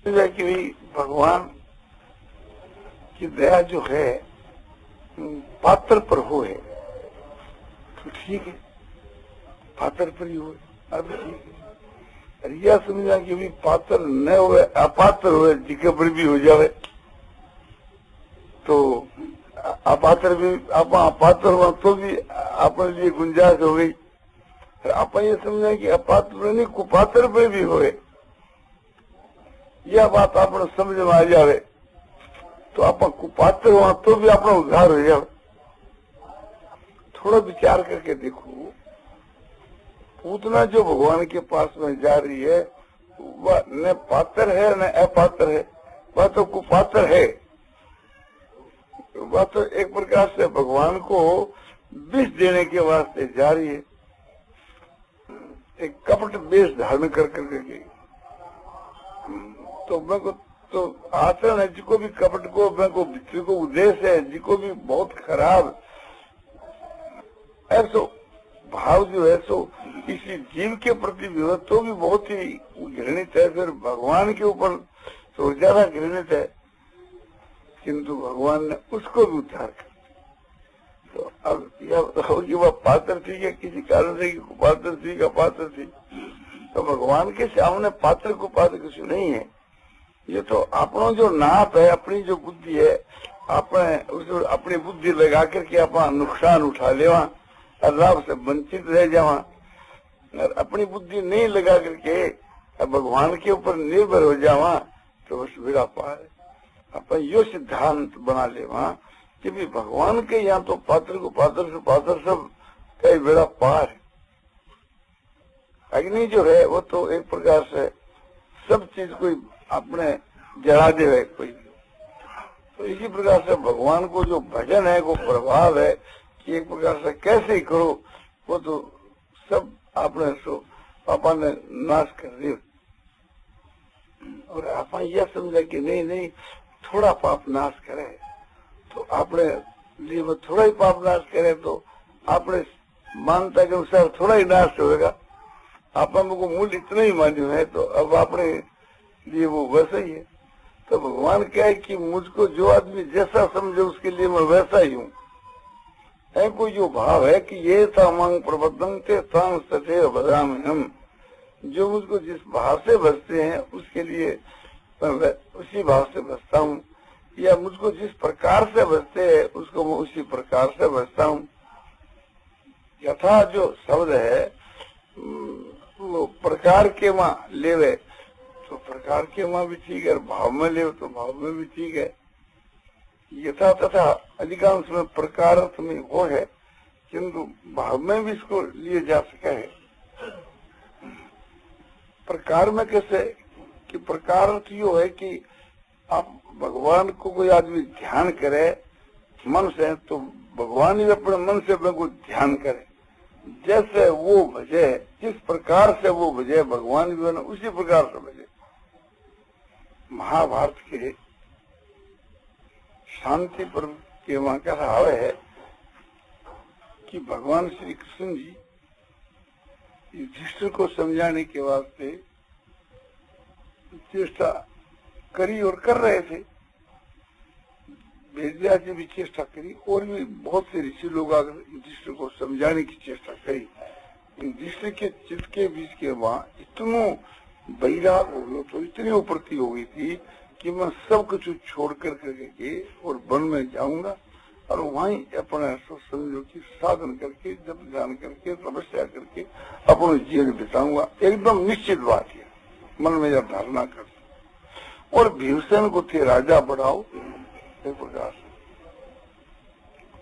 कि भी भगवान की दया जो है पात्र पर हो है तो ठीक है, पात्र पर ही हो, अब ठीक है। यह समझा कि भी पात्र न हो, अपात्र हो, जिके पर भी हो जावे तो अपात्र भी अपात्र हुआ तो भी अपने लिए गुंजाइश हो गई। आप ये समझा कि अपात्र नहीं कुपात्र पर भी हो, यह बात आपने समझ में आ जावे तो आप कुपात्र हुआ तो भी अपना उद्धार हो जाए। थोड़ा विचार करके देखो, पूतना जो भगवान के पास में जा रही है वह न पात्र है न अपात्र है, वह तो कुपात्र है। वह तो एक प्रकार से भगवान को विष देने के वास्ते जा रही है, एक कपट वेश धारण कर करके गई। तो मैं को तो आचरण है जिको भी कपट को मैं को भित्री को उद्देश्य है, जिको भी बहुत खराब ऐसो भाव जो है सो किसी जीव के प्रति भी हो तो भी बहुत ही घृणित है, फिर भगवान के ऊपर तो ज्यादा घृणित है। किंतु भगवान ने उसको भी उद्धार कर। तो अब यह बताओ कि वह पात्र थी या किसी कारण से कुपात्र थी या पात्र थी, तो भगवान के सामने पात्र को पात्र कुछ नहीं है। ये तो अपना जो नाप है, अपनी जो बुद्धि है, अपनी बुद्धि लगा करके अपना नुकसान उठा लेवा और लाभ से वंचित रह जावा, और अपनी बुद्धि नहीं लगा करके भगवान के ऊपर निर्भर हो जावा तो बस बेड़ा पार है। अपन यो सिद्धांत बना लेवा कि भी भगवान के यहाँ तो पात्र को पात्र सब कई बेड़ा पार है। अग्नि जो है वो तो एक प्रकार से सब चीज कोई अपने जला दे कोई, तो इसी प्रकार से भगवान को जो भजन है वो प्रभाव है कि एक प्रकार से कैसे ही करो वो तो सब आपने सो पापा ने नाश कर दिया। और आप यह समझा कि नहीं थोड़ा पाप नाश करे तो आपने लिए वो थोड़ा ही पाप नाश करे तो आपने मानता के अनुसार थोड़ा ही नाश होगा। आप हमको मूल्य इतना ही मान्य है तो अब आपने लिए वो वैसा ही है। तो भगवान क्या है कि मुझको जो आदमी जैसा समझे उसके लिए मैं वैसा ही हूँ। कोई जो भाव है कि ये था मांग प्रबद्धं थे तांग सथे बदाम हम, जो मुझको जिस भाव से बसते हैं उसके लिए मैं उसी भाव से बसता हूँ, या मुझको जिस प्रकार से बसते हैं उसको मैं उसी प्रकार से बसता हूँ। यथा जो शब्द है वो प्रकार के वहाँ लेवे तो प्रकार के वहाँ भी ठीक है, और भाव में ले तो भाव में भी ठीक है। यथा तथा अधिकांश में प्रकार अर्थ में वो है, किंतु भाव में भी इसको लिए जा सके है। प्रकार में कैसे कि प्रकार अर्थ यो है कि आप भगवान को कोई आदमी ध्यान करे मन से तो भगवान ही अपने मन से को ध्यान करे, जैसे वो भजे जिस प्रकार से वो भजे भगवान भी उसी प्रकार से भजे। महाभारत के शांति पर्व के वहां का हाव है कि भगवान श्री कृष्ण जी युधिष्ठिर को समझाने के वास्ते चेष्टा करी और कर रहे थे। वेदव्यास जी भी चेष्टा करी और भी बहुत से ऋषि लोग आकर युधिष्ठिर को समझाने की चेष्टा करी। युधिष्ठिर के चित्त के बीच के वहाँ इतनो बैराग हो गया तो इतनी उपरती हो गई थी कि मैं सब कुछ छोड़ करके और वन में जाऊंगा और वहीं अपने समझो की साधन करके जब ध्यान करके तपस्या करके अपने जीवन बिताऊंगा। एकदम निश्चित बात है, मन में जब धारणा कर। और भीमसेन को थे राजा बढ़ाओ एक प्रकार से।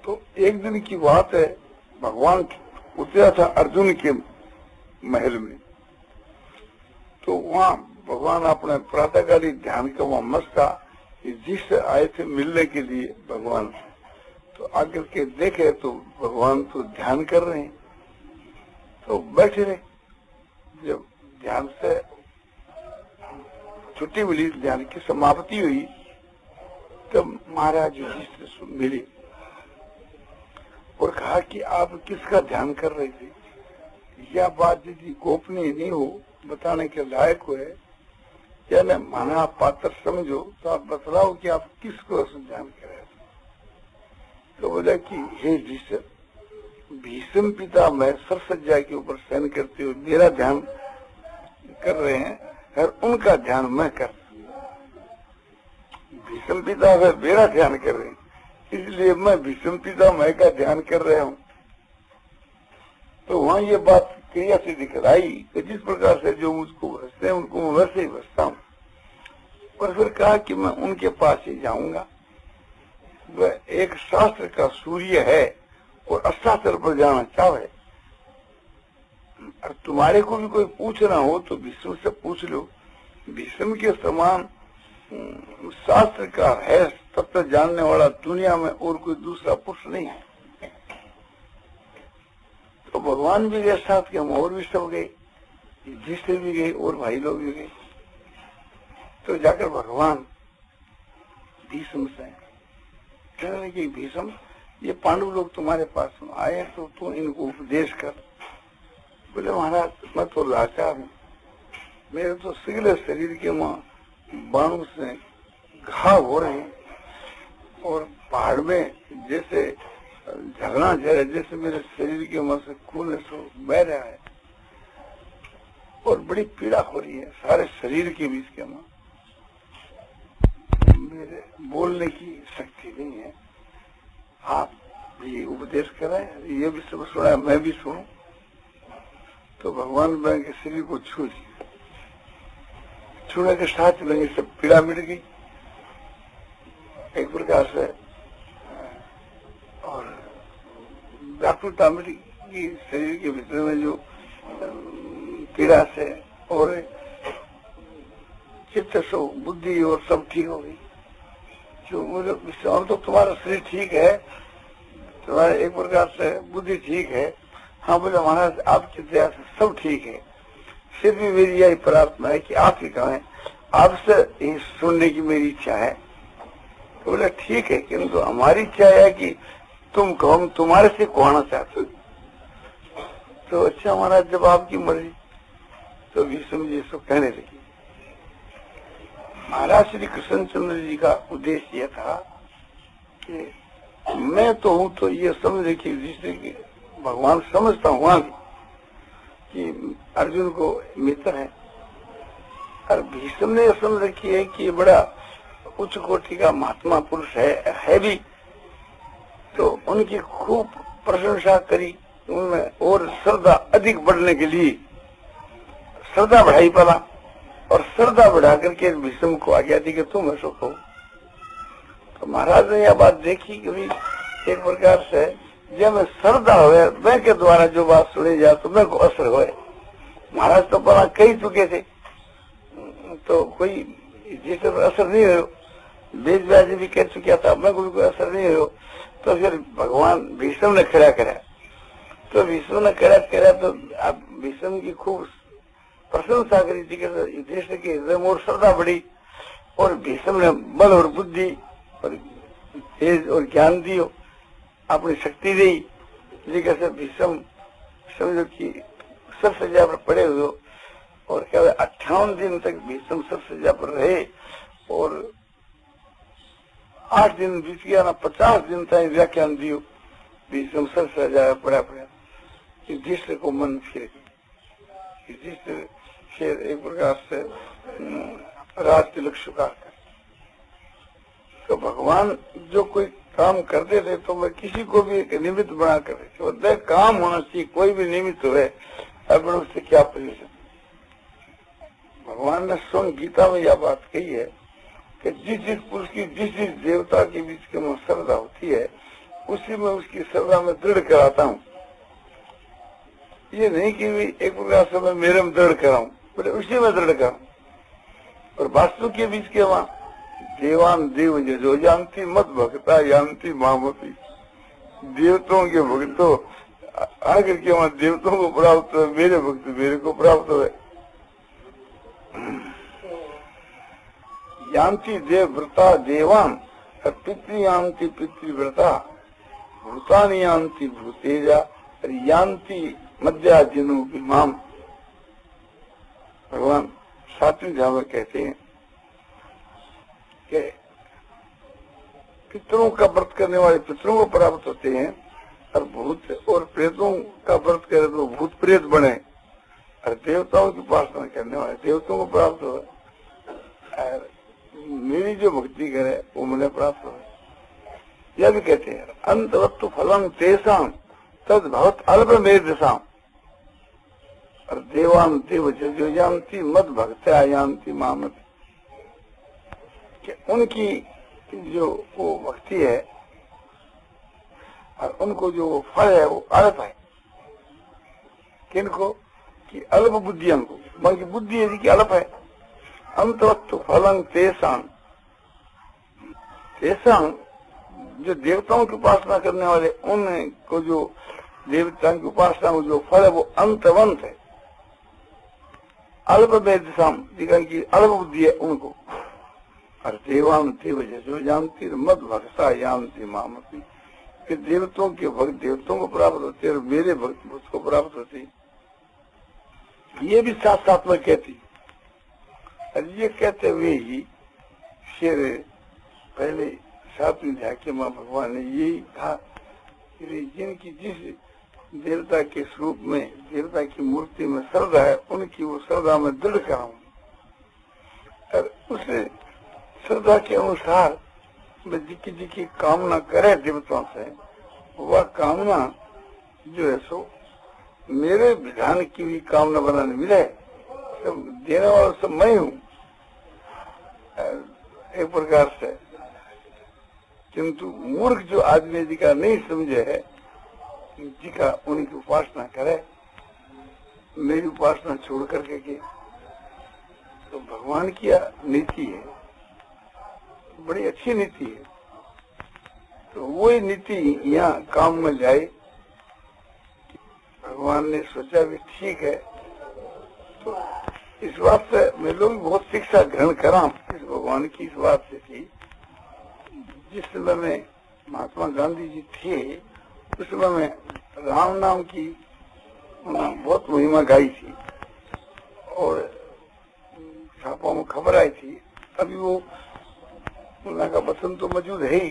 तो एक दिन की बात है, भगवान उतरा था अर्जुन के महल में, तो वहाँ भगवान अपने प्रातःकाली ध्यान का वहाँ मस्त था। जिससे आए थे मिलने के लिए भगवान से, तो आकर के देखे तो भगवान तो ध्यान कर रहे हैं, तो बैठे रहे। जब ध्यान से छुट्टी मिली, ध्यान की समाप्ति हुई, तब महाराज युधिष्ठिर से मिले और कहा कि आप किसका ध्यान कर रहे थे। यह बात यदि गोपनीय नहीं हो, बताने के लायक हो है, क्या माना आप पात्र समझो तो आप बतलाओ कि आप किसको ध्यान करें। तो बोला कि हे भीष्म, भीष्म पिता मैं सरसज्जा के ऊपर शयन करते हुए मेरा ध्यान कर रहे हैं और उनका ध्यान मैं कर, भीष्म पिता मैं मेरा ध्यान कर रहे हैं, इसलिए मैं भीष्म पिता मैं का ध्यान कर रहा हूँ। तो वहाँ ये बात क्रिया से दिखलाई कि जिस प्रकार से जो मुझको हंसते हैं उनको मैं वैसे ही हंसता हूँ। पर फिर कहा कि मैं उनके पास ही जाऊंगा, वह एक शास्त्र का सूर्य है और अशास्त्र पर जाना चाहे। और तुम्हारे को भी कोई पूछना हो तो भीष्म से पूछ लो, भीष्म के समान शास्त्र का है तत्व जानने वाला दुनिया में और कोई दूसरा पुरुष नहीं है। तो भगवान भी गए साथ के, हम और भी सब गए, युधिष्ठिर भी गए और भाई लोग भी गए। तो जाकर भगवान भीष्म से कहने लगे, भीष्म ये पांडु लोग तुम्हारे पास आए तो तू इनको उपदेश कर। बोले महाराज मैं तो लाचार हूँ, मेरे तो सिगले शरीर के मां बाणों से घाव हो रहे हैं और पहाड़ में जैसे झरना झरे जैसे मेरे शरीर के मुंह से खून बह रहा है और बड़ी पीड़ा हो रही है सारे शरीर के बीच के मां, मेरे बोलने की शक्ति नहीं है, आप ये उपदेश कराए, ये भी सब सुना मैं भी सुनूं। तो भगवान के शरीर को छू लिया, छूने के साथ लगे सब पीड़ा मिट गई एक प्रकार से और व्याकुलता मिट गई शरीर के भीतर में जो पीड़ा से, और चित्त सो बुद्धि और सब ठीक हो गई। जो और तो तुम्हारा शरीर ठीक है, तुम्हारा एक प्रकार से बुद्धि ठीक है। हाँ बोले महाराज आपकी दया से सब ठीक है, फिर भी मेरी यही प्रार्थना है कि आप ही कहें, आपसे ही सुनने की मेरी इच्छा है। तो बोले ठीक है, किंतु हमारी इच्छा है कि तुम कहो, हम तुम्हारे से कहना चाहते हो। तो अच्छा महाराज जब आपकी मर्जी। तो भीष्म जी सो कहने लगी, महाराज श्री कृष्णचंद्र जी का उद्देश्य यह था कि मैं तो हूं तो ये समझ रखी जिससे भगवान समझता हुआ भी कि अर्जुन को मित्र है, और भीष्म ने समझ रखी है कि बड़ा उच्च कोटि का महात्मा पुरुष है भी। तो उनकी खूब प्रशंसा करी, उनमें और श्रद्धा अधिक बढ़ने के लिए श्रद्धा बढ़ाई पड़ा, और श्रद्धा बढ़ा करके भीष्म को आज्ञा दी कि तुम ऐसा कहो। तो महाराज ने यह बात देखी कि एक प्रकार से जब श्रद्धा हो मैं के द्वारा जो बात सुनी जाए तो मैं को असर हो। महाराज तो पहला कही चुके थे तो कोई जिस असर नहीं हो, वेद व्यास भी कह चुका था, मैं को भी कोई असर नहीं हो। तो फिर भगवान भीष्म ने खड़ा करा, तो भीष्म ने खड़ा करा तो अब भीष्म की खूब प्रशंसा करी थी, युधिष्ठिर के हृदय में और श्रद्धा बढ़ी, और भीष्म ने बल और बुद्धि और तेज और ज्ञान दियो, अपनी शक्ति दी। जैसे भीष्म समझो कि सरसज्जा पर पड़े हुए, और क्या 58 दिन तक भीष्म सरसज्जा पर रहे, और 8 दिन बीत गया ना 50 दिन तक व्याख्यान दियो। भीष्म सरसज्जा पर पड़ा युधिष्ठिर को मन फिर युधिष्ठिर फिर एक प्रकार से राज तिलक स्वीकार कर। तो भगवान जो कोई काम करते थे तो मैं किसी को भी एक निमित्त बना कर काम होना चाहिए, कोई भी निमित्त हुए अब उससे क्या प्रयोजन। भगवान ने स्वयं गीता में यह बात कही है कि जिस पुरुष की जिस देवता के बीच के में श्रद्धा होती है उसी में उसकी श्रद्धा में दृढ़ कराता हूँ। ये नहीं कि एक प्रकार से मैं मेरे में दृढ़ कराऊं, बोले उसी में दृढ़ कराऊं। और वास्तु के बीच के वहां देवान देव जो जानती मत भक्ता जानती मामती, देवताओं के भक्तों आकर के वहां देवताओं को प्राप्त है, मेरे भक्त मेरे को प्राप्त है। यान्ति देव व्रता देवान पितृयान्ति पितृव्रता भूतानि यान्ति भूतेजा यान्ति मध्या जिनो माम। भगवान 7वीं अध्याय में कहते हैं कि पितरों का व्रत करने वाले पितरों को प्राप्त होते हैं, और भूत और प्रेतों का व्रत करे तो भूत प्रेत बने, और देवताओं की उपासना करने वाले देवताओं को प्राप्त हो। मेरी जो भक्ति करे वो मुझे प्राप्त हो। यह भी कहते हैं अंतवत्तु फलम तेषां तद भवत अल्प मेधसाम, और देवान देव जो जानती मद भक्त्या यान्ति मामति, कि उनकी जो वो भक्ति है और उनको जो फल है वो अल्प है। किनको? कि अल्प बुद्धियों को, बल्कि बुद्धि यदि की अल्प है। अंतवत्तु फलं तेषां, तेषां जो देवताओं की उपासना करने वाले उनको जो देवताओं की उपासना को जो फल है वो अंतवंत है। अल्प मेधसाम की अल्प बुद्धि है उनको, और देवान देव जो जानती मद भक्ता यान्ति मामति, कि देवताओं के भक्त देवताओं को प्राप्त होते और मेरे भक्त मुझको प्राप्त होते। ये भी साथ साथ में कहती, और ये कहते हुए ही शेर पहले 7वीं अध्याय के मां भगवान ने यही कहा कि जिनकी जिस देवता के स्वरूप में देवता की मूर्ति में श्रद्धा है उनकी वो श्रद्धा में दृढ़ कराऊं, और उस श्रद्धा के अनुसार जिसकी कामना करे देवताओं से, वह कामना जो है सो मेरे विधान की भी कामना बनाने मिले। सब देने वाला सब मैं हूँ एक प्रकार से। किंतु मूर्ख जो आदमी जिका नहीं समझे है, जिका उनकी उपासना करे, मेरी उपासना छोड़ करके के, तो भगवान की नीति है, बड़ी अच्छी नीति है। तो वही नीति यहाँ काम में जाए। भगवान ने सोचा भी ठीक है, तो इस बात से मैं लोग बहुत शिक्षा ग्रहण करा इस भगवान की इस बात से थी। जिस समय में महात्मा गांधी जी थे उस समय में राम नाम की बहुत महिमा गाई थी और छापों में खबर आई थी। अभी वो उनका का वचन तो मौजूद है ही,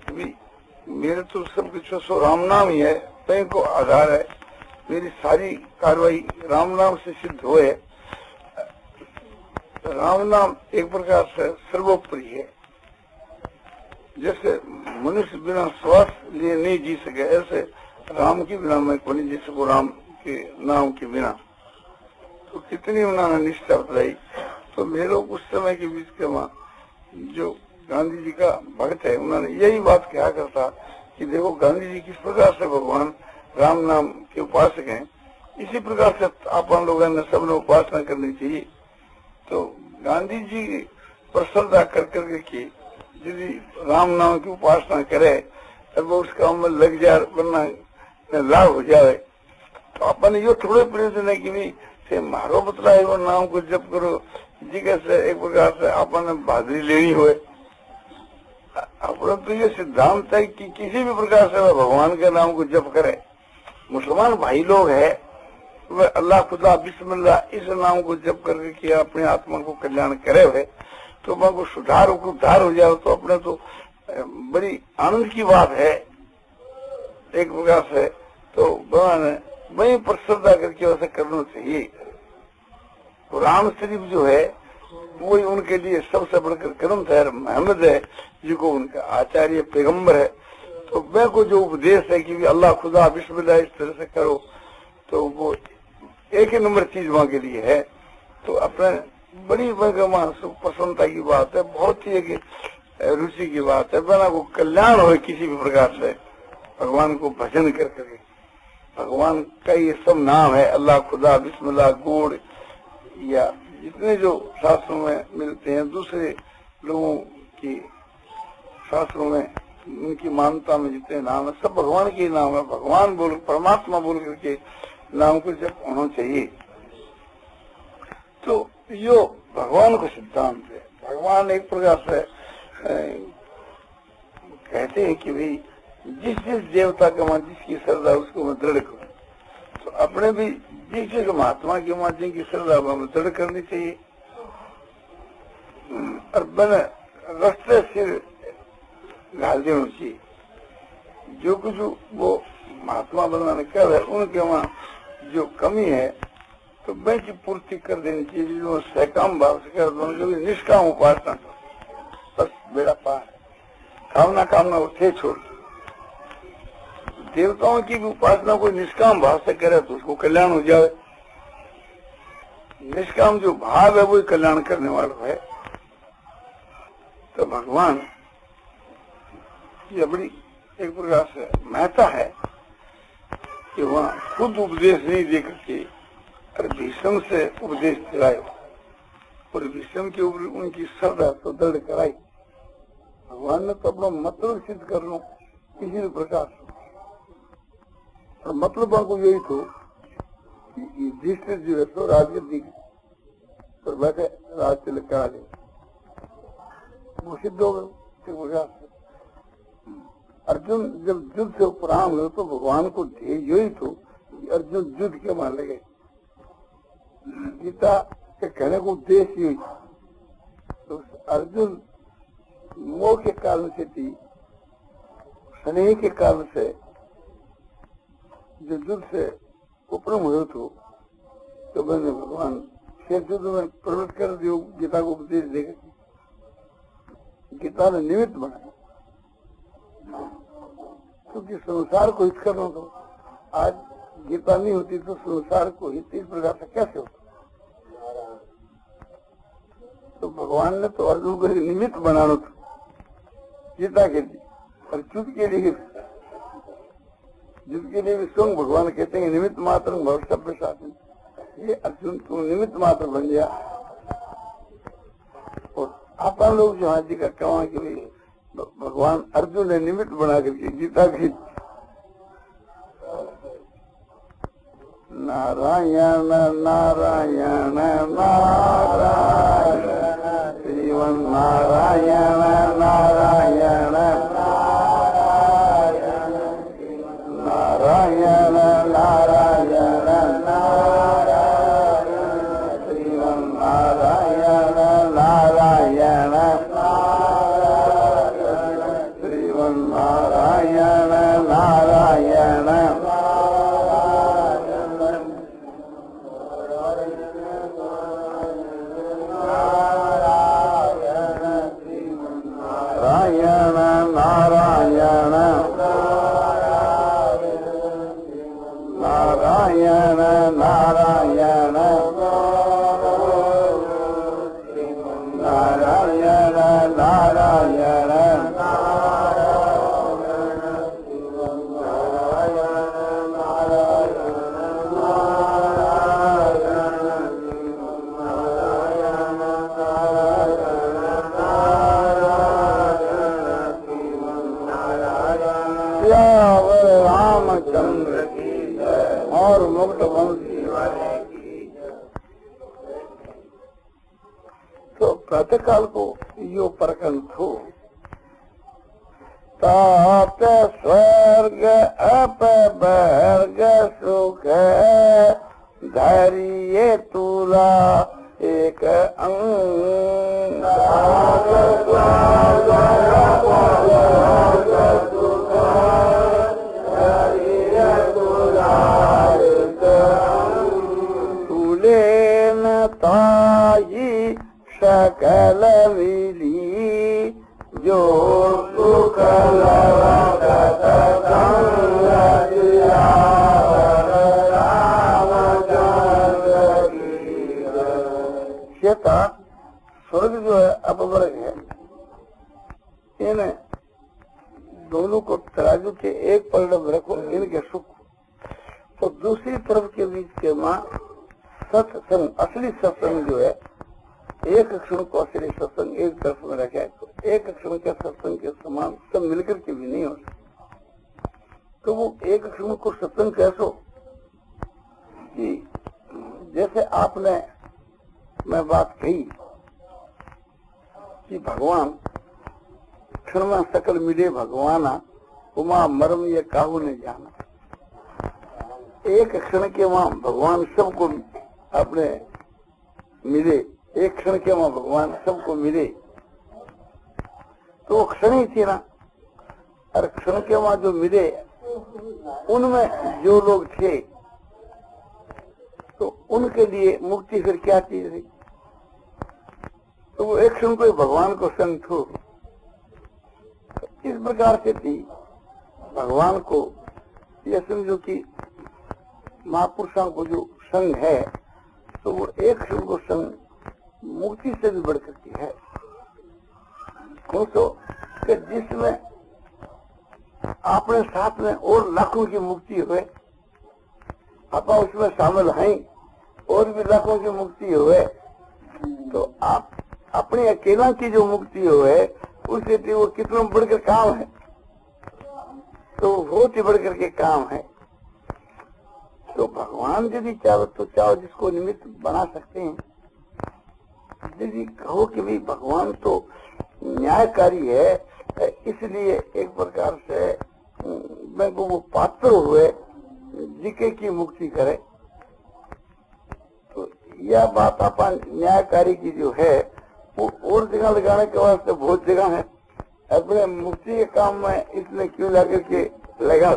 अभी मेरे तो सब कुछ सो राम नाम ही है, कहीं को आधार है। मेरी सारी कार्रवाई राम नाम से सिद्ध हो है। राम नाम एक प्रकार से सर्वोपरि है। जैसे मनुष्य बिना श्वास लिए नहीं जी सके, ऐसे राम के बिना मैं को नहीं जी सकूं, राम के नाम के बिना। तो कितनी उन्होंने निष्ठा बताई। तो मेरे लोग उस समय के बीच के वहाँ जो गांधी जी का भक्त है, उन्होंने यही बात कहा करता कि देखो गांधी जी किस प्रकार से भगवान राम नाम के उपासक हैं, इसी प्रकार से अपन लोगों ने सबने उपासना करनी चाहिए। तो गांधी जी पर श्रद्धा कर करके की यदि राम नाम की उपासना करे तब वो उसका अमल लग जाए, वरना लाभ हो जाए। तो अपन यो थोड़े प्रयोजन है कि भाई मारो बतलाए वो नाम को जप करो जी, कैसे एक प्रकार से अपन बहादुरी लेनी हो। अपना तो ये सिद्धांत है कि किसी भी प्रकार से वह भगवान के नाम को जप करे। मुसलमान भाई लोग है वह अल्लाह खुदा बिस्मिल्लाह इस नाम को जप करके किया अपने आत्मा को कल्याण करे हुए, तो वह को सुधार उद्धार हो जाए तो अपने तो बड़ी आनंद की बात है एक प्रकार से। तो भगवान वही पर श्रद्धा करके वैसे करना चाहिए। कुरान शरीफ जो है वही उनके लिए सबसे बढ़कर ग्रंथ है, मोहम्मद है जिनको उनका आचार्य पैगंबर है। तो मैं को जो उपदेश है कि अल्लाह खुदा बिस्मिल्लाह इस तरह से करो, तो वो एक ही नंबर चीज वहाँ के लिए है। तो अपने बड़ी पसंदता की बात है, बहुत ही एक रुचि की बात है। बना को कल्याण हो किसी भी प्रकार से भगवान को भजन कर करके। भगवान का ये सब नाम है, अल्लाह खुदा बिस्मिल्लाह गुड़ या जितने जो शास्त्रों में मिलते हैं, दूसरे लोगों की शास्त्रों में उनकी मान्यता में जितने नाम है सब भगवान के नाम है। भगवान बोल परमात्मा बोल करके नाम को जब होना चाहिए। तो यो भगवान का सिद्धांत है। भगवान एक प्रकार से कहते हैं कि भाई जिस जिस देवता का मन जिसकी श्रद्धा उसको मैं दृढ़ करूं। तो अपने भी जिस महात्मा के माध्यम की श्रद्धा में दृढ़ करनी चाहिए। और रस्ते सिर घाल देना चाहिए। जो कुछ वो महात्मा बनवाने कर रहे उनके वहाँ जो कमी है तो बेंच पूर्ति कर देनी चाहिए। जो सहकाम भाव से कर दो, कभी निष्काम उपासना बस बेड़ा पार। कामना उठे छोड़। देवताओं की भी उपासना कोई निष्काम भाव से करे तो उसको कल्याण हो जाए। निष्काम जो भाव है वही कल्याण करने वाला है। तो भगवान ये बड़ी एक प्रकार से महत्ता है कि वहाँ खुद उपदेश नहीं दे करके और भीष्म से उपदेश दिलायो और भीष्म के ऊपर उनकी श्रद्धा तो दृढ़ कराई। भगवान ने तो अपना मतलब सिद्ध कर लो किसी भी प्रकार से। और मतलब को यही तो कि युधिष्ठिर जो है तो राजगद्दी पर बैठे राज तिलक करा ले, वो सिद्ध हो गए। अर्जुन जब युद्ध से उपराम हुए तो भगवान को यही तो अर्जुन युद्ध के मान लगे। गीता के कहने को उद्देश्य ही तो अर्जुन मोह के कारण से थी, स्नेह के कारण से जो युद्ध से उपरम हुए तो मैंने भगवान शेष युद्ध में प्रवृत्त कर दियो। गीता को उपदेश देकर गीता ने निमित्त बनाया क्योंकि संसार को हित करना तो आज गीता नहीं होती तो संसार को हित इस प्रकार से कैसे होता। तो भगवान ने तो अर्जुन को निमित्त बनाना था गीता के लिए और युद्ध के लिए भी स्वयं भगवान कहते हैं निमित्त मात्र भविष्य शासन। ये अर्जुन तो निमित्त मात्र बन गया और आप लोग जो हाजी का कहा कि भगवान अर्जुन ने निमित्त बना करके गीता की नारायण नारायण नारायण श्रीमन नारायण नारायण नारायण नारायण नारायण श्रीमन नारायण नारायण श्रीमन नारायण नारायण रामचंद्र की और मुक्त वंशी वाले की। तो प्रातः काल को यो प्रकंठ हो ताप स्वर्ग अपवर्ग सुख धैर्य तुला एक अंग तुलेन ताई सकल मिली जो सुख स्वर्ग जो है अपवर्ग है, इन दोनों को तराजू के एक पलड़े में रखो, इनके सुख तो दूसरी तरफ के बीच के माँ सत्संग असली सत्संग जो है एक क्षण को असली सत्संग एक तरफ में रखे तो एक क्षण के सत्संग के समान सब मिलकर के भी नहीं हो सकते। तो वो एक क्षण को सत्संग कैसो कि जैसे आपने मैं बात कही कि भगवान क्षण में सकल मिले भगवाना उमा मरम ये काहू ने जाना। एक क्षण के वहां भगवान सबको अपने मिले, एक क्षण के वहां भगवान सबको मिले तो वो क्षण ही थी ना। और क्षण के वहां जो मिले उनमें जो लोग थे तो उनके लिए मुक्ति फिर क्या चीज रही। तो वो एक क्षण कोई भगवान को संग थो। तो इस प्रकार से थी भगवान को यह समझो कि महापुरुषों को जो संग है तो वो एक क्षण को संग मुक्ति से भी बढ़ सकती है। तो कि जिसमें अपने साथ में और लाखों की मुक्ति हुए, आप उसमें शामिल हैं और भी लाखों की मुक्ति हुए, तो आप अपने अकेला की जो मुक्ति हुए उससे वो कितना बढ़कर काम है, तो बहुत ही बढ़कर के काम है। तो भगवान यदि चाहो तो चाहो जिसको निमित्त बना सकते हैं। यदि कहो कि भाई भगवान तो न्यायकारी है, इसलिए एक प्रकार से मैं को वो पात्र हुए जिके की मुक्ति करे, तो यह बात अपन न्यायकारी की जो है वो और जगह लगाने के वास्ते बहुत जगह है। अपने मुक्ति के काम में इसने क्यों लगा के लगा,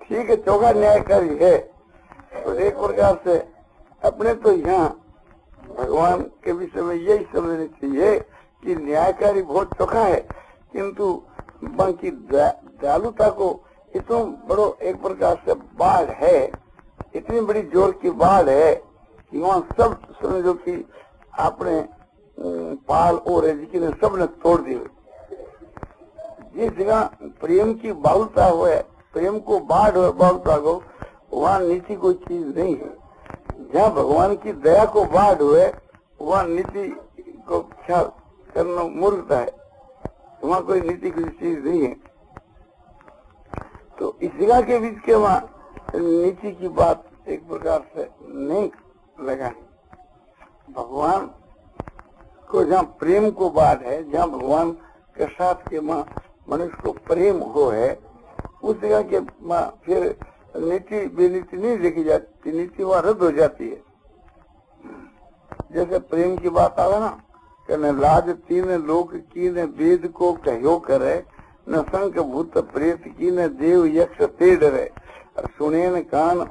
ठीक है चौका न्यायकारी है। तो एक प्रकार से अपने तो यहाँ भगवान के विषय में यही समझना चाहिए कि न्यायकारी बहुत चौका है, किंतु बाकी दयालुता को इतना बड़ो एक प्रकार से बाढ़ है, इतनी बड़ी जोर की बाढ़ है कि वहाँ सब समझो कि आपने पाल और ने सबने तोड़ दी। जिस जगह प्रेम की बाहुलता हो, प्रेम को बाढ़ हो बाहुलता को, वहाँ नीति कोई चीज नहीं है। जहाँ भगवान की दया को बाढ़ हुए वहाँ नीति को ख्याल करना मूर्खता है, वहाँ कोई नीति की चीज नहीं है। तो इस जगह के बीच के वहाँ नीति की बात एक प्रकार से नहीं लगा। भगवान को जहाँ प्रेम को बात है, जहाँ भगवान के साथ के माँ मनुष्य को प्रेम हो है, उस जगह के माँ फिर नीति बेनीति नहीं देखी जाती, नीति वहाँ रद्द हो जाती है। जैसे प्रेम की बात आवे ना, कि न लाज तीन लोक की न वेद को कहो करे, न शंख भूत प्रेत की न देव यक्ष ते डरे, सुने न कान